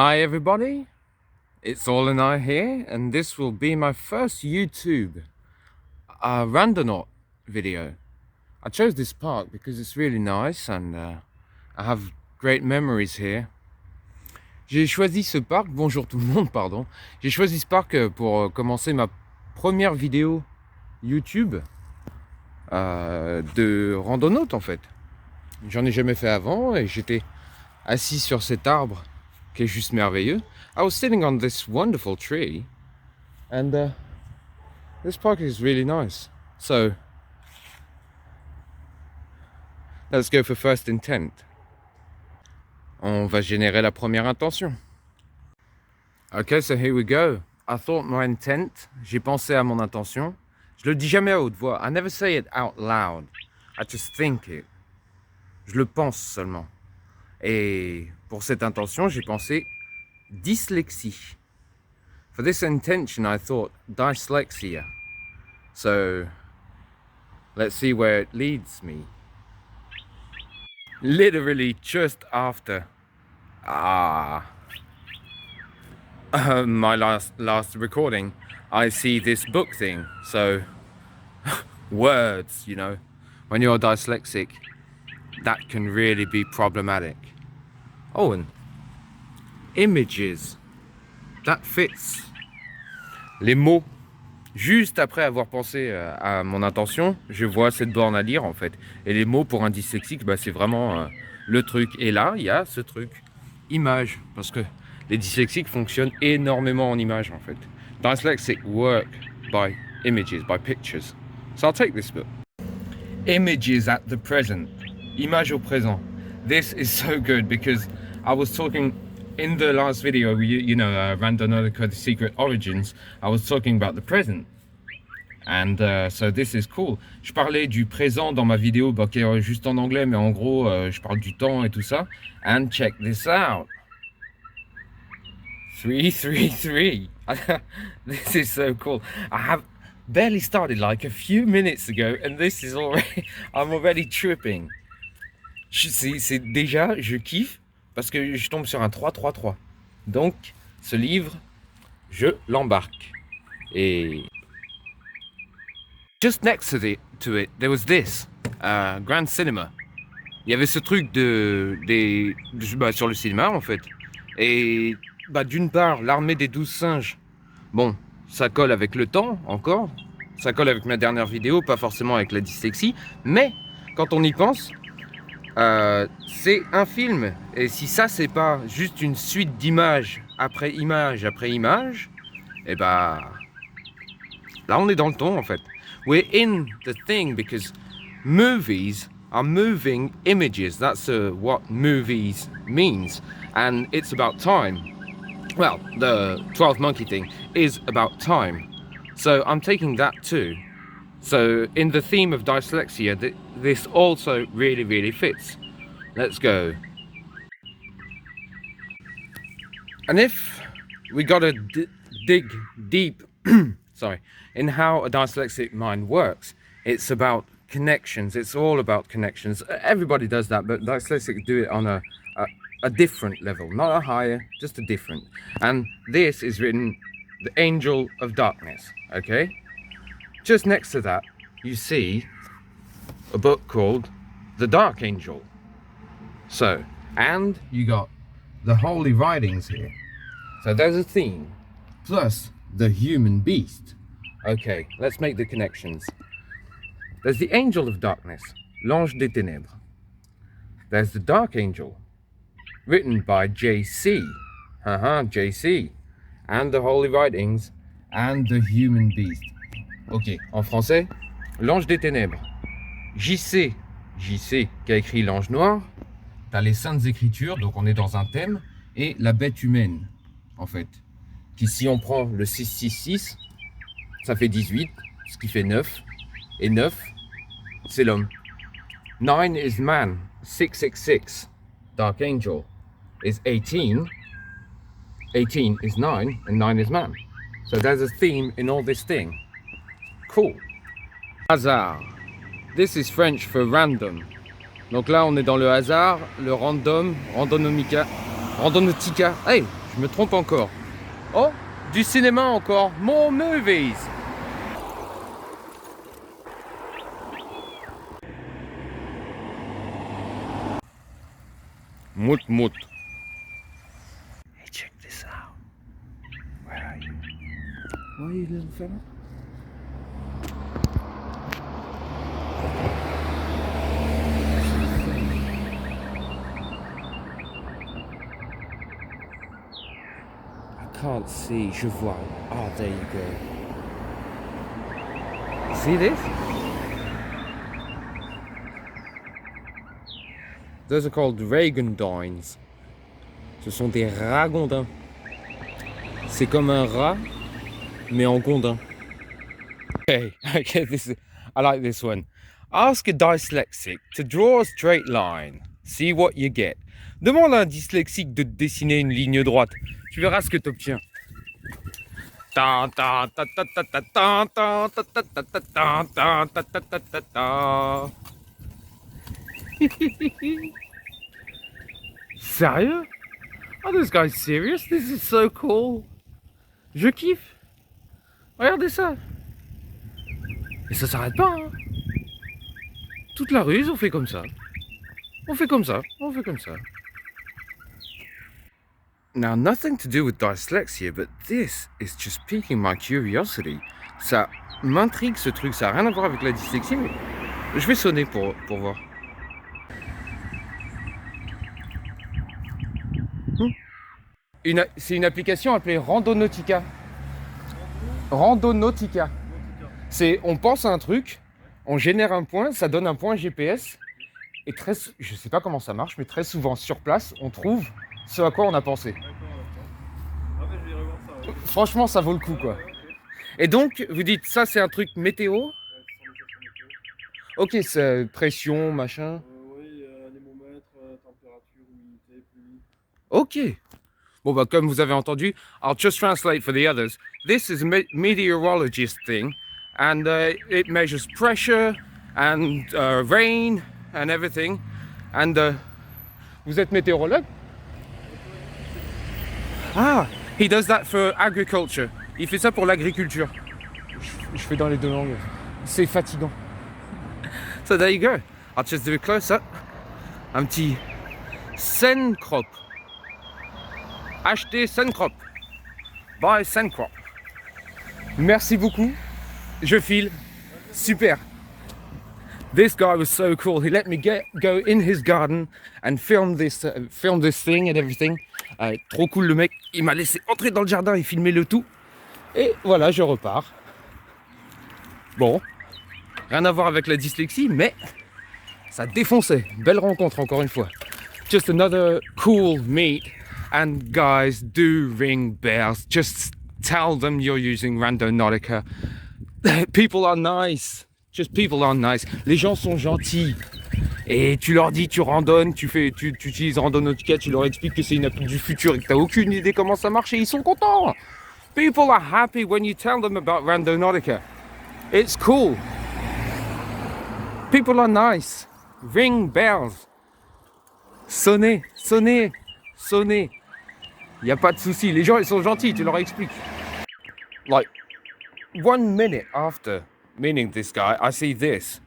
Hi everybody, it's All and I here, and this will be my first YouTube randonaut video. I chose this park because it's really nice and I have great memories here. J'ai choisi ce parc, bonjour tout le monde, pardon. J'ai choisi ce parc pour commencer ma première vidéo YouTube de randonaute en fait. J'en ai jamais fait avant et j'étais assis sur cet arbre qui est juste merveilleux. I was sitting on this wonderful tree and this park is really nice. So let's go for first intent. On va générer la première intention. Okay, so here we go. I thought my intent. J'ai pensé à mon intention. Je le dis jamais à haute voix. I never say it out loud. I just think it. Je le pense seulement. Et pour cette intention, j'ai pensé dyslexie. For this intention, I thought dyslexia. So let's see where it leads me. Literally just after my last recording, I see this book thing. So words, you know, when you're dyslexic, that can really be problematic. Oh, and images, that fits. Les mots. Juste après avoir pensé à mon intention, je vois cette borne à lire en fait. Et les mots pour un dyslexique, bah, c'est vraiment le truc. Et là, il y a ce truc, image. Parce que les dyslexiques fonctionnent énormément en images en fait. Dyslexic work by images, by pictures. So I'll take this book. Images at the present. Image au présent. This is so good because I was talking in the last video, Randonautica, The Secret Origins, I was talking about the present. And so this is cool. Je parlais du présent dans ma vidéo, qui est juste en anglais, mais en gros, je parle du temps et tout ça. And check this out. 333. This is so cool. I have barely started like a few minutes ago, and this is already, I'm already tripping. C'est déjà, je kiffe. Parce que je tombe sur un 3-3-3. Donc, ce livre, je l'embarque. Et just next to it, there was this, Grand Cinema. Il y avait ce truc sur le cinéma, en fait. Et d'une part, l'armée des 12 singes, bon, ça colle avec le temps, encore. Ça colle avec ma dernière vidéo, pas forcément avec la dyslexie. Mais, quand on y pense, c'est un film, et si ça c'est pas juste une suite d'images après image après image, et là on est dans le ton en fait. We're in the thing because movies are moving images. That's what movies means, and it's about time. Well, the 12 Monkey thing is about time, so I'm taking that too. So in the theme of dyslexia, this also really, really fits. Let's go. And if we gotta dig deep, sorry, in how a dyslexic mind works, it's about connections. It's all about connections. Everybody does that, but dyslexics do it on a different level, not a higher, just a different. And this is written, the Angel of Darkness, okay? Just next to that, you see a book called The Dark Angel. So, and you got the Holy Writings here. So there's a theme, plus the human beast. Okay, let's make the connections. There's the Angel of Darkness, L'Ange des Ténèbres. There's the Dark Angel, written by JC. JC. And the Holy Writings, and the human beast. Ok, en français, l'Ange des Ténèbres. JC qui a écrit l'Ange Noir. T'as les Saintes Écritures, donc on est dans un thème. Et la bête humaine, en fait. Qui, si on prend le 666, ça fait 18, ce qui fait 9. Et 9, c'est l'homme. 9 is man. 666, Dark Angel, is 18. 18 is 9, and 9 is man. So there's a theme in all this thing. Cool. Hasard. This is French for random. Donc là, on est dans le hasard, le random, randonautica. Hey, je me trompe encore. Oh, du cinéma encore. More movies. Mout mout. Hey, check this out. Where are you? Where are you, little fella? I can't see. Je vois. Ah, there you go. See this? Those are called ragondines. Ce sont des ragondins. C'est comme un rat, mais en gondin. Okay, I like this one. Ask a dyslexic to draw a straight line. See what you get. Demande à un dyslexique de dessiner une ligne droite. Tu verras ce que tu obtiens. Sérieux? Oh, this guy's serious? This is so cool. Je kiffe. Regardez ça. Et ça s'arrête pas, hein. Toute la rue, ils ont fait comme ça. On fait comme ça, on fait comme ça. Now, nothing to do with dyslexia, but this is just piquing my curiosity. Ça m'intrigue ce truc, ça n'a rien à voir avec la dyslexie, mais je vais sonner pour voir. C'est une application appelée Randonautica. Randonautica. On pense à un truc, on génère un point, ça donne un point GPS, et je sais pas comment ça marche, mais très souvent sur place, on trouve ce à quoi on a pensé. Franchement, ça vaut le coup, quoi. Et donc, vous dites, ça c'est un truc météo? Ok, c'est pression, machin. Oui, anémomètre, température, humidité, pluie. Ok. Bon, bah, comme vous avez entendu, I'll just translate for the others. This is a meteorologist thing, and it measures pressure and rain and everything. And vous êtes météorologue? Ah, he does that for agriculture. Il fait ça pour l'agriculture. Je fais dans les deux langues. C'est fatigant. So there you go. I'll just do a close-up. Un petit Sencrop. Acheter Sencrop. Buy Sencrop. Merci beaucoup. Je file. Super. This guy was so cool. He let me go in his garden and film this thing and everything. Trop cool le mec. Il m'a laissé entrer dans le jardin et filmer le tout. Et voilà, je repars. Bon, rien à voir avec la dyslexie, mais ça défonçait. Belle rencontre encore une fois. Just another cool meet. And guys, do ring bells. Just tell them you're using Randonautica. People are nice. Just people are nice. Les gens sont gentils. Et tu leur dis, tu randonnes, tu utilises Randonautica, tu leur expliques que c'est une appli du futur et que tu n'as aucune idée comment ça marche et ils sont contents. People are happy when you tell them about Randonautica. It's cool. People are nice. Ring bells. Sonnez, sonnez, sonnez. Il n'y a pas de souci. Les gens, ils sont gentils, tu leur expliques. Like, 1 minute after meeting this guy, I see this.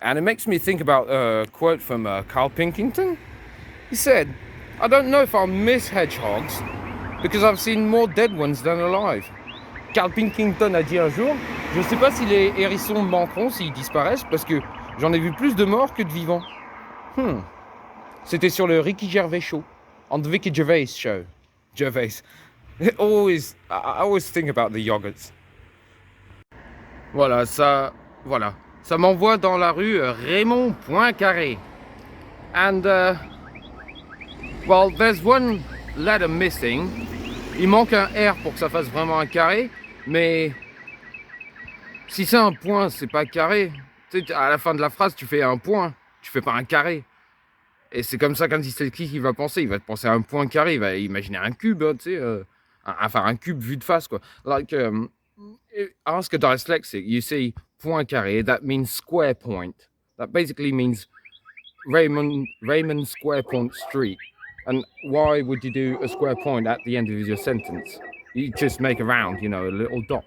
And it makes me think about a quote from Carl Pilkington. He said, I don't know if I'll miss hedgehogs because I've seen more dead ones than alive. Carl Pilkington a dit un jour, je ne sais pas si les hérissons manqueront s'ils disparaissent parce que j'en ai vu plus de morts que de vivants. C'était sur le Ricky Gervais Show, on the Ricky Gervais Show. Gervais. I always think about the yogurts. Voilà. Ça m'envoie dans la rue Raymond Poincaré. And, well, there's one letter missing. Il manque un R pour que ça fasse vraiment un carré, mais si c'est un point, c'est pas carré. Tu sais, à la fin de la phrase, tu fais un point, tu fais pas un carré. Et c'est comme ça qu'un dyslexique il va penser. Il va penser à un point carré, il va imaginer un cube, hein, tu sais, enfin un cube vu de face, quoi. Like, ask a dyslexic, you see point carré, that means square point. That basically means Raymond Square Point Street. And why would you do a square point at the end of your sentence? You just make a round, you know, a little dot.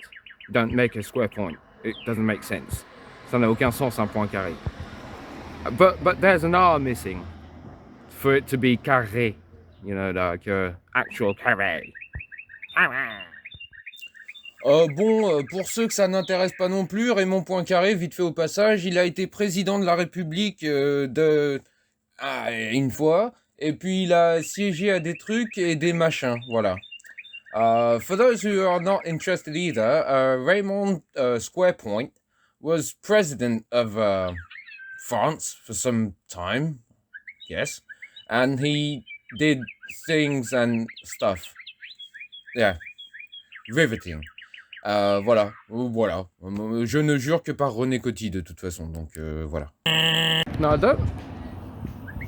Don't make a square point. It doesn't make sense. Ça n'a aucun sens un point carré. But there's an R missing for it to be carré. You know, like actual carré. Bon, pour ceux que ça n'intéresse pas non plus, Raymond Poincaré, vite fait au passage, il a été président de la République une fois, et puis il a siégé à des trucs et des machins, voilà. For those who are not interested either, Raymond Squarepoint was president of France for some time, yes, and he did things and stuff. Yeah, riveting. Voilà. Je ne jure que par René Coty de toute façon, donc voilà. Now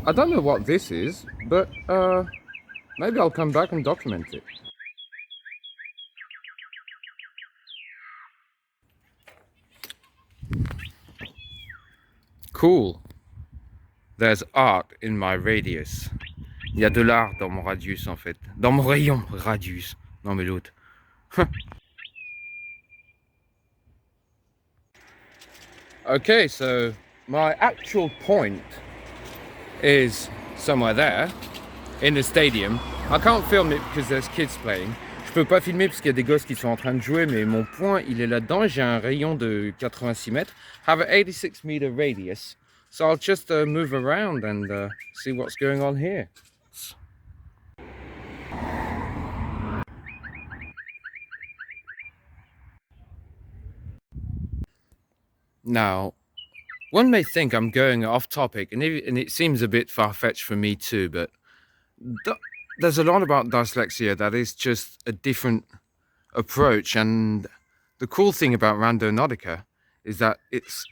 I don't know what this is, but maybe I'll come back and document it. Cool. There's art in my radius. Il y a de l'art dans mon radius en fait. Dans mon rayon radius. Non mais l'autre. Okay, so my actual point is somewhere there, in the stadium. I can't film it because there's kids playing. Je peux pas filmer parce qu'il y a des gosses qui sont en train de jouer, mais mon point, il est là-dedans. J'ai un rayon de 86 mètres. Have an 86 meter radius. So I'll just move around and see what's going on here. Now, one may think I'm going off topic, and it seems a bit far-fetched for me too, but there's a lot about dyslexia that is just a different approach. And the cool thing about Randonautica is that it's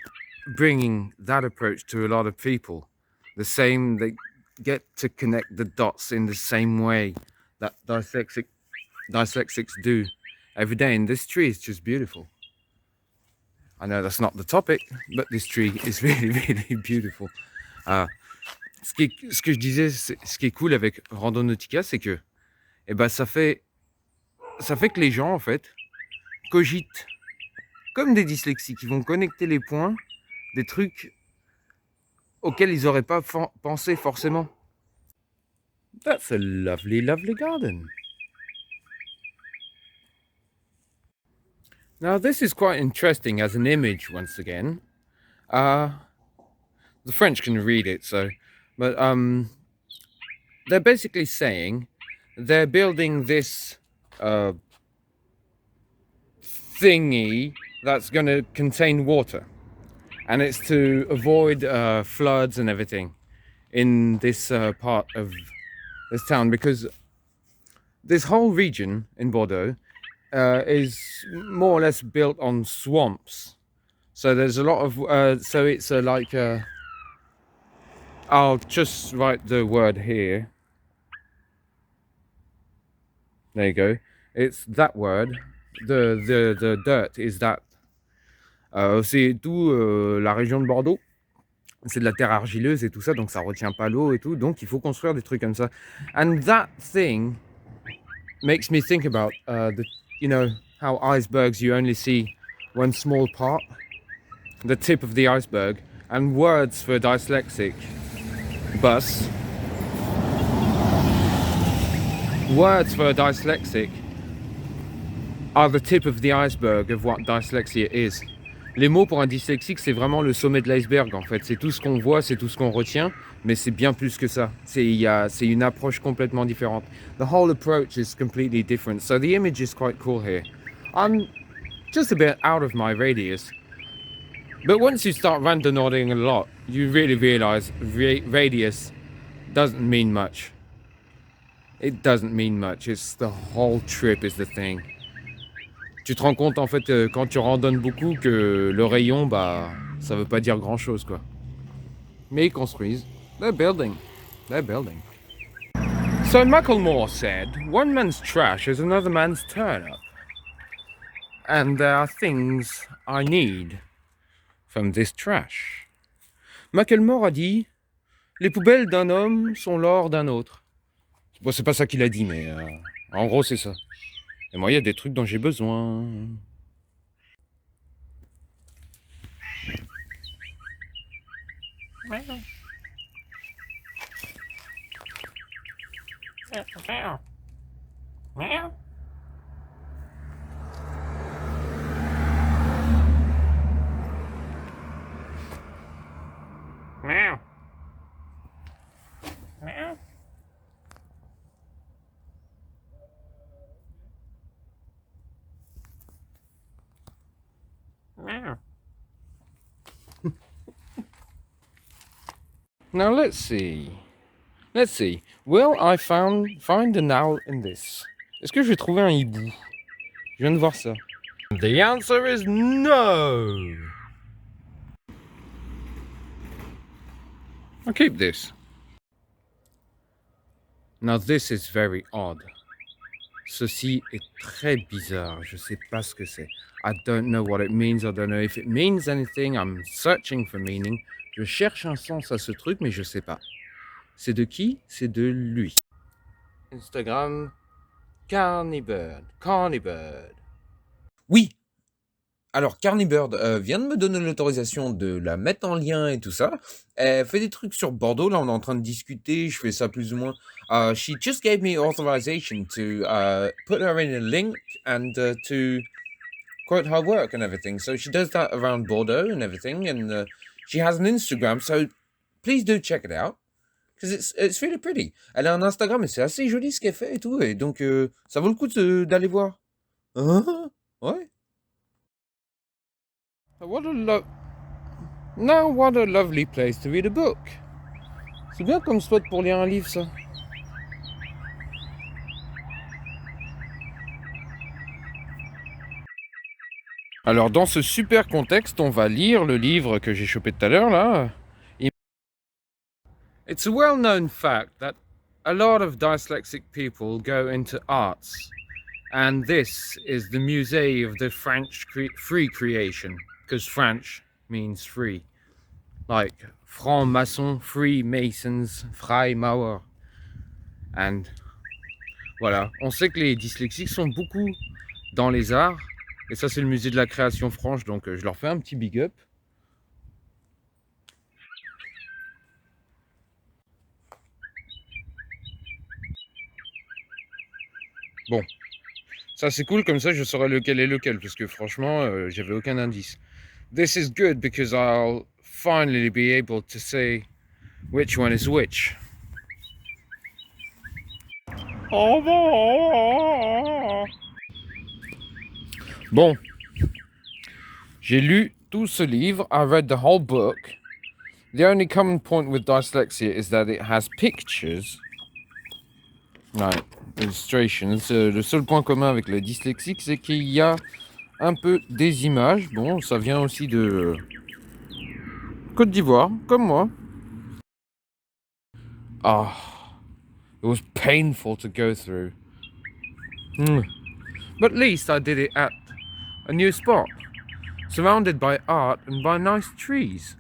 bringing that approach to a lot of people. They get to connect the dots in the same way that dyslexics do every day. And this tree is just beautiful. I know that's not the topic, but this tree is really, really beautiful. Ce que je disais, ce qui est cool avec Randonautica, c'est que ça fait que les gens, en fait, cogitent comme des dyslexiques. Ils vont connecter les points des trucs auxquels ils n'auraient pas pensé forcément. That's a lovely, lovely garden. Now this is quite interesting as an image once again. The French can read it, but they're basically saying they're building this thingy that's going to contain water, and it's to avoid floods and everything in this part of this town, because this whole region in Bordeaux is more or less built on swamps. So there's a lot of so it's like I'll just write the word here. There you go. It's that word. The dirt is that. C'est tout la région de Bordeaux. C'est de la terre argileuse et tout ça, donc ça retient pas l'eau et tout. Donc il faut construire des trucs comme ça. And that thing makes me think about you know how icebergs, you only see one small part, the tip of the iceberg, and words for dyslexic. Bus. Words for dyslexic are the tip of the iceberg of what dyslexia is. Les mots pour un dyslexique, c'est vraiment le sommet de l'iceberg en fait. C'est tout ce qu'on voit, c'est tout ce qu'on retient, mais c'est bien plus que ça. C'est une approche complètement différente. The whole approach is completely different. So the image is quite cool here. I'm just a bit out of my radius. But once you start randonauting a lot, you really realize radius doesn't mean much. It doesn't mean much. It's the whole trip is the thing. Tu te rends compte en fait quand tu randonnes beaucoup que le rayon, ça veut pas dire grand chose quoi. Mais ils construisent. They're building. So Macklemore said, one man's trash is another man's turnip. And there are things I need from this trash. Macklemore a dit, les poubelles d'un homme sont l'or d'un autre. Bon, c'est pas ça qu'il a dit, mais en gros, c'est ça. Et moi, il y a des trucs dont j'ai besoin. Now let's see. Let's see. Will I find an owl in this? Est-ce que je vais trouver un hibou? Je viens de voir ça. The answer is no. I'll keep this. Now this is very odd. Ceci est très bizarre. Je sais pas ce que c'est. I don't know what it means. I don't know if it means anything. I'm searching for meaning. Je cherche un sens à ce truc, mais je sais pas. C'est de qui? C'est de lui. Instagram, Carnibird. Carnibird. Oui. Alors, Carnibird vient de me donner l'autorisation de la mettre en lien et tout ça. Elle fait des trucs sur Bordeaux. Là, on est en train de discuter. Je fais ça plus ou moins. She just gave me authorization to put her in a link and to quote her work and everything. So she does that around Bordeaux and everything. And she has an Instagram. So please do check it out. Because it's really pretty. Elle a un Instagram et c'est assez joli ce qu'elle fait et tout. Et donc, ça vaut le coup d'aller voir. Hein? Ouais. What a lovely place to read a book. C'est bien comme spot pour lire un livre, ça. Alors, dans ce super contexte, on va lire le livre que j'ai chopé tout à l'heure, là. It's a well-known fact that a lot of dyslexic people go into arts. And this is the Musée of the French free creation. Because French means free. Like franc-maçon, Freemasons, Freimaurer. And voilà. On sait que les dyslexiques sont beaucoup dans les arts. Et ça, c'est le musée de la création franche. Donc, je leur fais un petit big up. Bon. Ça, c'est cool. Comme ça, je saurai lequel est lequel. Parce que franchement, j'avais aucun indice. This is good because I'll finally be able to say which one is which. Bon, j'ai lu tout ce livre. I read the whole book. The only common point with dyslexia is that it has pictures. Right, illustrations. Le seul point commun avec le dyslexique, c'est qu'il y a un peu des images. Bon, ça vient aussi de Côte d'Ivoire, comme moi. Ah, it was painful to go through. But at least I did it at a new spot, surrounded by art and by nice trees.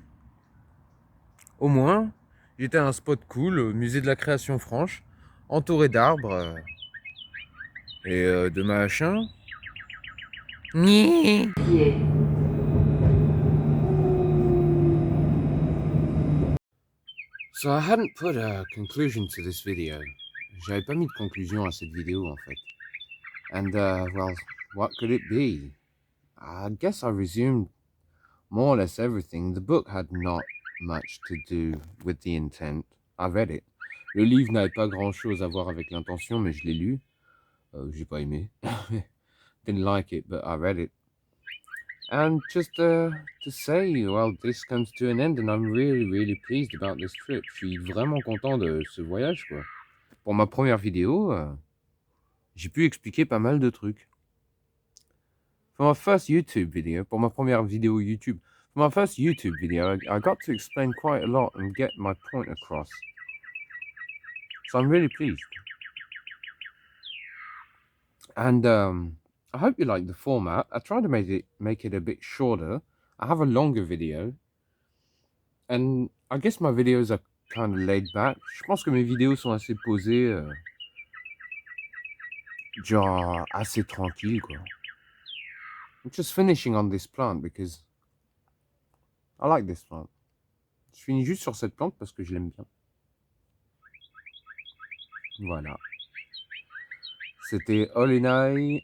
Au moins, j'étais à un spot cool, au musée de la création franche, entouré d'arbres et de machins. So I hadn't put a conclusion to this video. J'avais pas mis de conclusion à cette vidéo en fait. And well, what could it be? I guess I resumed more or less everything. The book had not much to do with the intent. I read it. Le livre n'avait pas grand-chose à voir avec l'intention, mais je l'ai lu. J'ai pas aimé. Didn't like it, but I read it. And just to say, well, this comes to an end and I'm really, really pleased about this trip. Je suis vraiment content de ce voyage, quoi. Pour ma première vidéo, j'ai pu expliquer pas mal de trucs. For my first YouTube video, pour ma première vidéo YouTube, for my first YouTube video, I got to explain quite a lot and get my point across. So I'm really pleased. And I hope you like the format. I tried to make it a bit shorter. I have a longer video. And I guess my videos are kind of laid back. Je pense que mes vidéos sont assez posées. genre assez tranquille, quoi. I'm just finishing on this plant because I like this plant. Je finis juste sur cette plante parce que je l'aime bien. Voilà. C'était All in I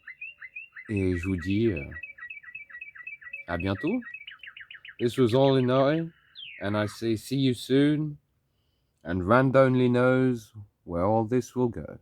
et je vous dis à bientôt. This was All in I and I say see you soon and Rand only knows where all this will go.